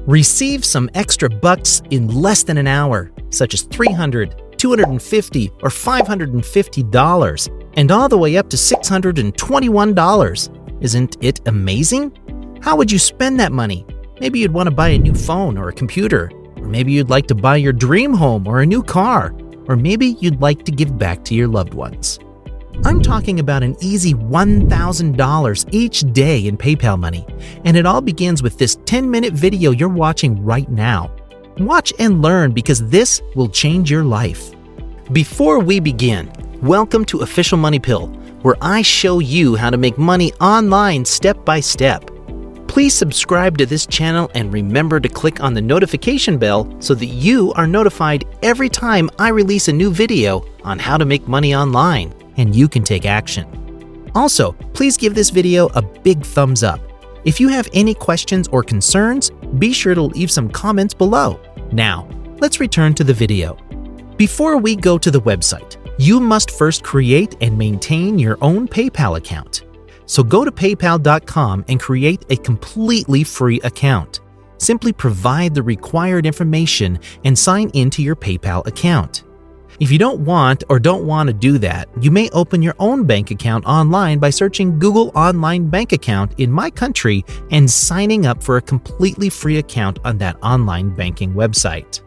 Receive some extra bucks in less than an hour, such as $300, $250, or $550, and all the way up to $621. Isn't it amazing? How would you spend that money? Maybe you'd want to buy a new phone or a computer, or maybe you'd like to buy your dream home or a new car, or maybe you'd like to give back to your loved ones. I'm talking about an easy $1,000 each day in PayPal money, and it all begins with this 10-minute video you're watching right now. Watch and learn because this will change your life. Before we begin, welcome to Official Money Pill, where I show you how to make money online step by step. Please subscribe to this channel and remember to click on the notification bell so that you are notified every time I release a new video on how to make money online, and you can take action. Also, please give this video a big thumbs up. If you have any questions or concerns, be sure to leave some comments below. Now, let's return to the video. Before we go to the website, you must first create and maintain your own PayPal account. So go to paypal.com and create a completely free account. Simply provide the required information and sign into your PayPal account. If you don't want to do that, you may open your own bank account online by searching Google Online Bank Account in my country and signing up for a completely free account on that online banking website.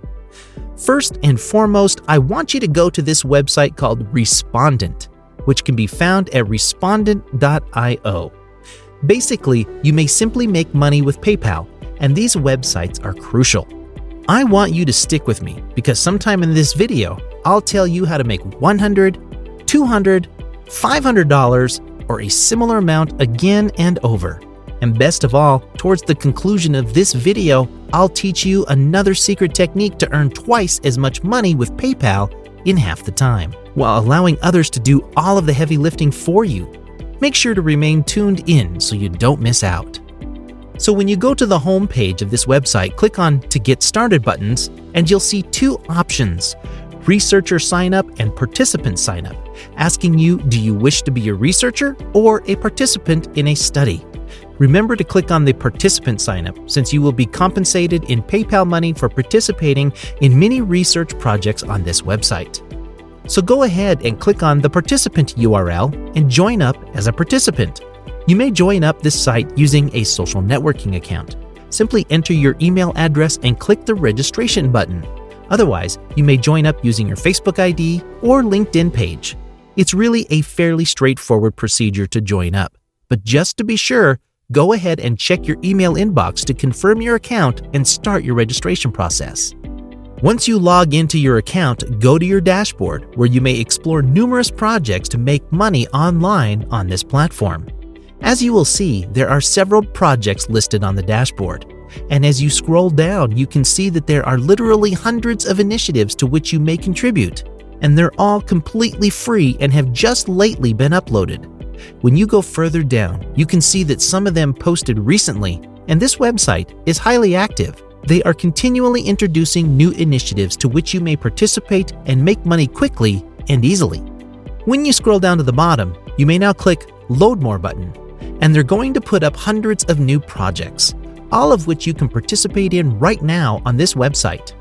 First and foremost, I want you to go to this website called Respondent, which can be found at respondent.io. Basically, you may simply make money with PayPal, and these websites are crucial. I want you to stick with me because sometime in this video, I'll tell you how to make $100, $200, $500, or a similar amount again and over. And best of all, towards the conclusion of this video, I'll teach you another secret technique to earn twice as much money with PayPal in half the time, while allowing others to do all of the heavy lifting for you. Make sure to remain tuned in so you don't miss out. So when you go to the home page of this website, click on To Get Started buttons, and you'll see two options: Researcher Sign Up and Participant Sign Up, asking you, do you wish to be a researcher or a participant in a study? Remember to click on the Participant Sign Up, since you will be compensated in PayPal money for participating in many research projects on this website. So go ahead and click on the Participant URL and join up as a participant. You may join up this site using a social networking account. Simply enter your email address and click the registration button. Otherwise, you may join up using your Facebook ID or LinkedIn page. It's really a fairly straightforward procedure to join up. But just to be sure, go ahead and check your email inbox to confirm your account and start your registration process. Once you log into your account, go to your dashboard where you may explore numerous projects to make money online on this platform. As you will see, there are several projects listed on the dashboard. And as you scroll down, you can see that there are literally hundreds of initiatives to which you may contribute. And they're all completely free and have just lately been uploaded. When you go further down, you can see that some of them posted recently, and this website is highly active. They are continually introducing new initiatives to which you may participate and make money quickly and easily. When you scroll down to the bottom, you may now click Load More button, and they're going to put up hundreds of new projects, all of which you can participate in right now on this website.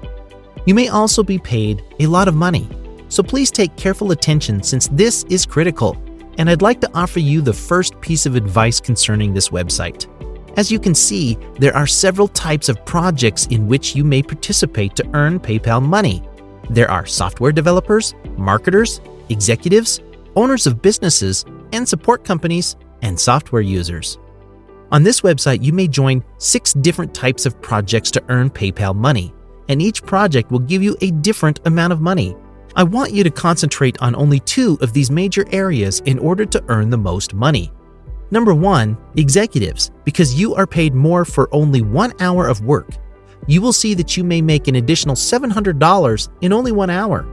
You may also be paid a lot of money, so please take careful attention since this is critical. And I'd like to offer you the first piece of advice concerning this website. As you can see, there are several types of projects in which you may participate to earn PayPal money. There are software developers, marketers, executives, owners of businesses, and support companies, and software users. On this website, you may join 6 different types of projects to earn PayPal money, and each project will give you a different amount of money. I want you to concentrate on only 2 of these major areas in order to earn the most money. Number 1, executives, because you are paid more for only 1 hour of work. You will see that you may make an additional $700 in only 1 hour.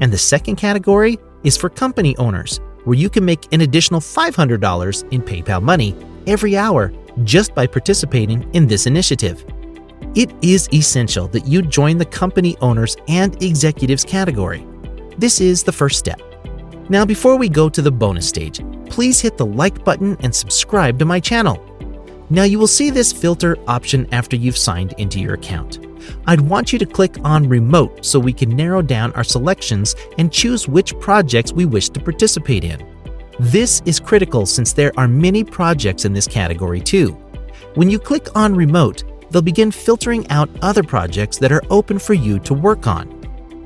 And the second category is for company owners, where you can make an additional $500 in PayPal money every hour just by participating in this initiative. It is essential that you join the company owners and executives category. This is the first step. Now, before we go to the bonus stage, please hit the like button and subscribe to my channel. Now you will see this filter option after you've signed into your account. I'd want you to click on Remote so we can narrow down our selections and choose which projects we wish to participate in. This is critical since there are many projects in this category too. When you click on Remote, they'll begin filtering out other projects that are open for you to work on.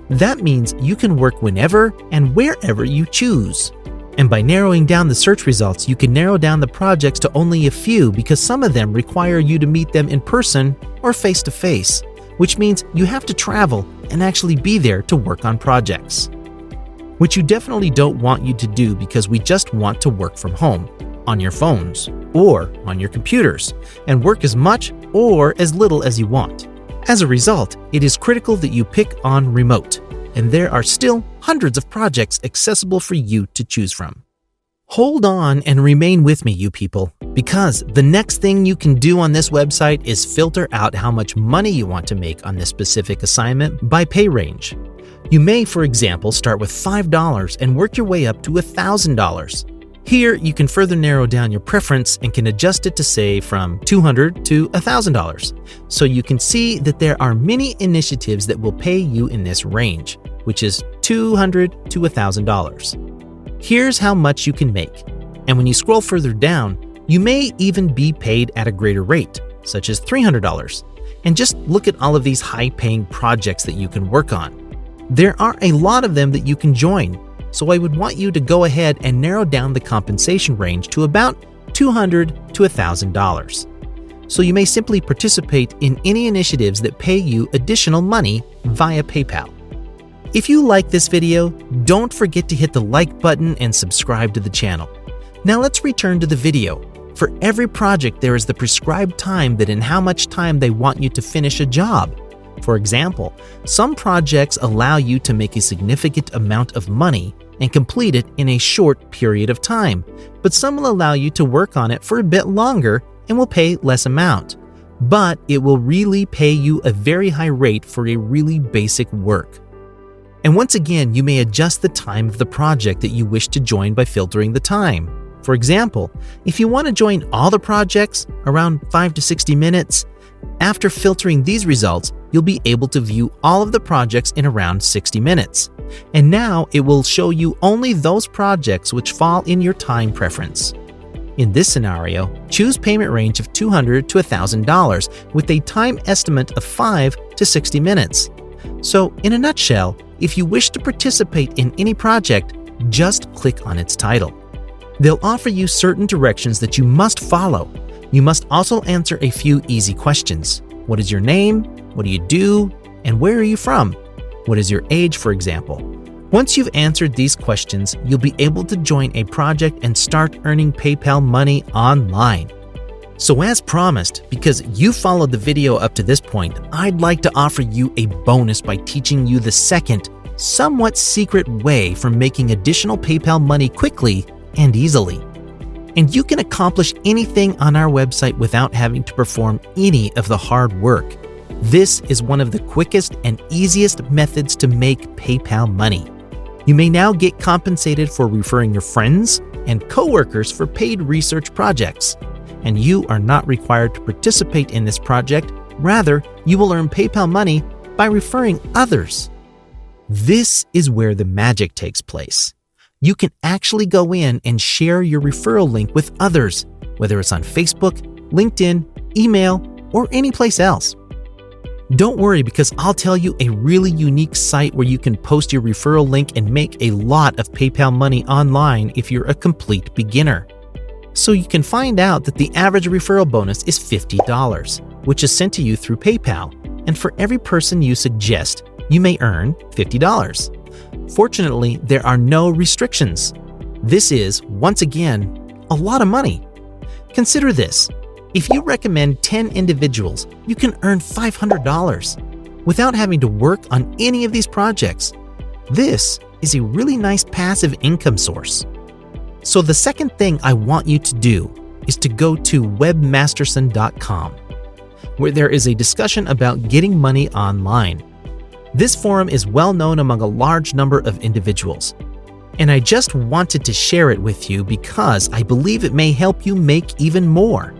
That means you can work whenever and wherever you choose. And by narrowing down the search results, you can narrow down the projects to only a few because some of them require you to meet them in person or face-to-face, which means you have to travel and actually be there to work on projects. Which you definitely don't want you to do because we just want to work from home, on your phones, or on your computers, and work as much or as little as you want. As a result, it is critical that you pick on Remote, and there are still hundreds of projects accessible for you to choose from. Hold on and remain with me, you people, because the next thing you can do on this website is filter out how much money you want to make on this specific assignment by pay range. You may, for example, start with $5 and work your way up to $1,000. Here, you can further narrow down your preference and can adjust it to say from $200 to $1,000. So you can see that there are many initiatives that will pay you in this range, which is $200 to $1,000. Here's how much you can make. And when you scroll further down, you may even be paid at a greater rate, such as $300. And just look at all of these high-paying projects that you can work on. There are a lot of them that you can join. So I would want you to go ahead and narrow down the compensation range to about $200 to $1,000. So you may simply participate in any initiatives that pay you additional money via PayPal. If you like this video, don't forget to hit the like button and subscribe to the channel. Now let's return to the video. For every project, there is the prescribed time that in how much time they want you to finish a job. For example, some projects allow you to make a significant amount of money and complete it in a short period of time, but some will allow you to work on it for a bit longer and will pay less amount. But it will really pay you a very high rate for a really basic work. And once again, you may adjust the time of the project that you wish to join by filtering the time. For example, if you want to join all the projects around 5 to 60 minutes, after filtering these results, you'll be able to view all of the projects in around 60 minutes. And now it will show you only those projects which fall in your time preference. In this scenario, choose payment range of $200 to $1,000 with a time estimate of 5 to 60 minutes. So, in a nutshell, if you wish to participate in any project, just click on its title. They'll offer you certain directions that you must follow. You must also answer a few easy questions. What is your name? What do you do? And where are you from? What is your age, for example? Once you've answered these questions, you'll be able to join a project and start earning PayPal money online. So as promised, because you followed the video up to this point, I'd like to offer you a bonus by teaching you the second, somewhat secret way for making additional PayPal money quickly and easily. And you can accomplish anything on our website without having to perform any of the hard work. This is one of the quickest and easiest methods to make PayPal money. You may now get compensated for referring your friends and coworkers for paid research projects. And you are not required to participate in this project. Rather, you will earn PayPal money by referring others. This is where the magic takes place. You can actually go in and share your referral link with others, whether it's on Facebook, LinkedIn, email, or any place else. Don't worry, because I'll tell you a really unique site where you can post your referral link and make a lot of PayPal money online if you're a complete beginner. So you can find out that the average referral bonus is $50, which is sent to you through PayPal, and for every person you suggest, you may earn $50. Fortunately, there are no restrictions. This is, once again, a lot of money. Consider this. If you recommend 10 individuals, you can earn $500 without having to work on any of these projects. This is a really nice passive income source. So the second thing I want you to do is to go to webmasterson.com, where there is a discussion about getting money online. This forum is well known among a large number of individuals, and I just wanted to share it with you because I believe it may help you make even more.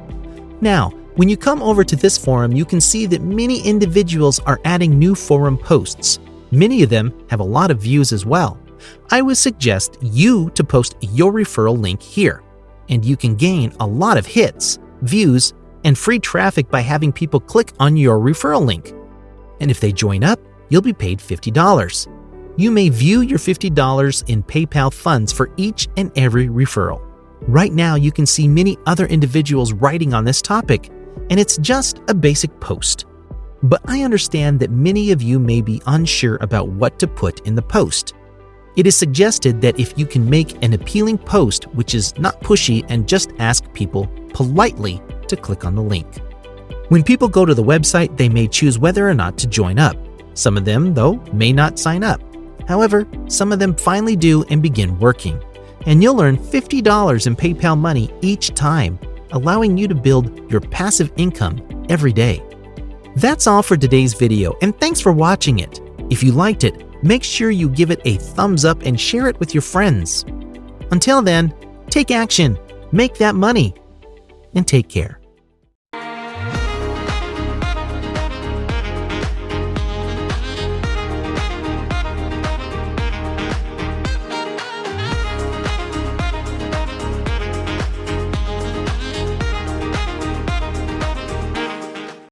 Now, when you come over to this forum, you can see that many individuals are adding new forum posts. Many of them have a lot of views as well. I would suggest you to post your referral link here, and you can gain a lot of hits, views, and free traffic by having people click on your referral link. And if they join up, you'll be paid $50. You may view your $50 in PayPal funds for each and every referral. Right now, you can see many other individuals writing on this topic, and it's just a basic post. But I understand that many of you may be unsure about what to put in the post. It is suggested that if you can make an appealing post which is not pushy and just ask people politely to click on the link. When people go to the website, they may choose whether or not to join up. Some of them, though, may not sign up. However, some of them finally do and begin working. And you'll earn $50 in PayPal money each time, allowing you to build your passive income every day. That's all for today's video, and thanks for watching it. If you liked it, make sure you give it a thumbs up and share it with your friends. Until then, take action, make that money, and take care.